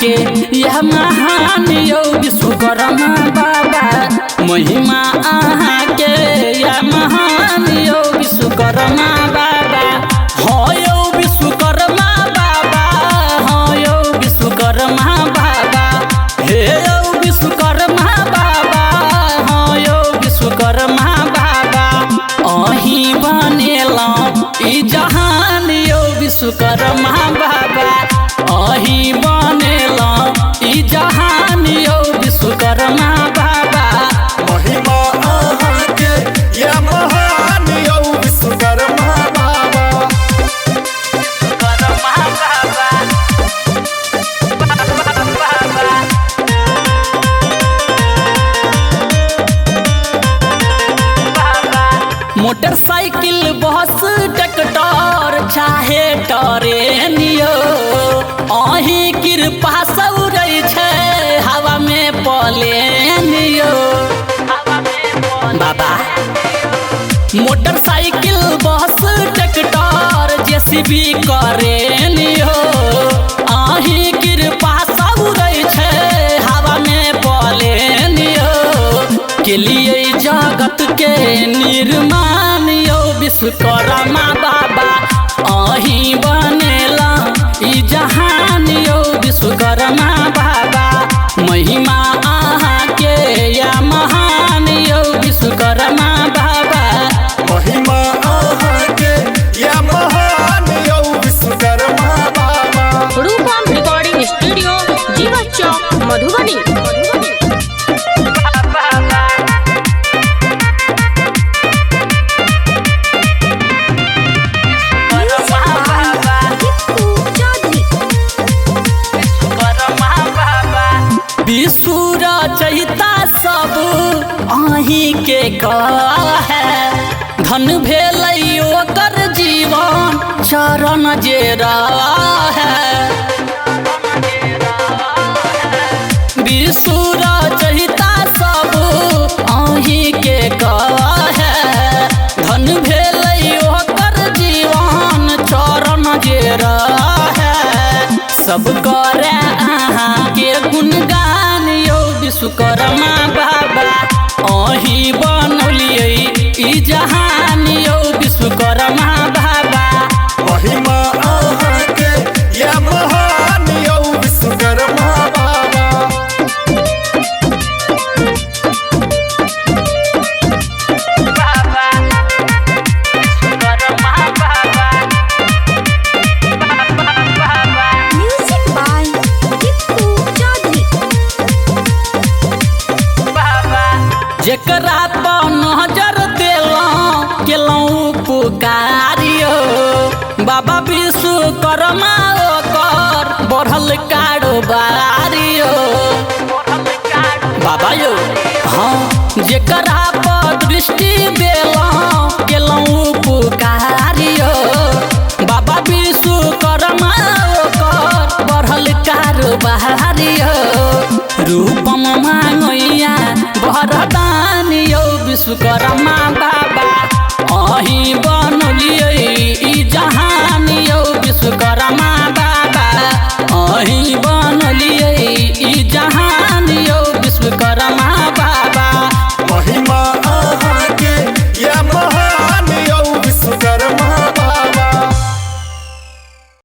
के यह महान यो विश्वकर्मा बाबा महिमा के यह महान यो विश्वकर्मा बाबा हो यो विश्वकर्मा बाबा हो यो विश्वकर्मा बाबा हे यो विश्वकर्मा बाबा हो यो विश्वकर्मा बाबा अही बनेला ई जहान यो विश्वकर्मा बाबा अही बनेला ई जहान यो विश्वकर्मा बाबा महिमा के या महान यो विश्वकर्मा बाबा विश्वकर्मा बाबा मोटरसाइकिल बस ट्रैक्टर चाहे ट्रेन यो अही कृपा सौरै छै हवा में प्लेन यो बाबा मोटरसाइकिल बस ट्रैक्टर जेसीबी क्रेन यो अही कृपा सौरै छै हवा में प्लेन यो के लिए जगत के निर्माण यो विश्वकर्मा बाबा अही बनेला ई जहान यो विश्वकर्मा बाबा महिमा के या महान यो विश्वकर्मा बाबा महिमा के या महान यो विश्वकर्मा बाबा रूपम रिकॉर्डिंग स्टूडियो जीवा चौक मधुबनी। विश्व रचयिता सब अही के कहे धन भेलै ओकर जीवन चरण जे रहे विश्व रचयिता सब अही के कहे धन भेलै ओकर जीवन चरण जे रहे सब करे अहाँ के गुणगान यो विश्वकर्मा बाबा अही बनौलियै ई जहान यो विश्वकर्मा बाबा महिमा के या महान यो विश्वकर्मा बाबा म्यूजिक बाय टिप्पू चौधरी। जेकरा पर नजर देलौं केलौं पुकारियो बाबा विश्वकर्मा ओकर बढ़ल कारोबारियो बाबा यो हाँ जेकरा पर दृष्टि देलौं केलौं पुकारियो बाबा विश्वकर्मा ओकर बढ़ल कारोबारियो रूपम मांगैया वरदान यो विश्वकर्मा बाबा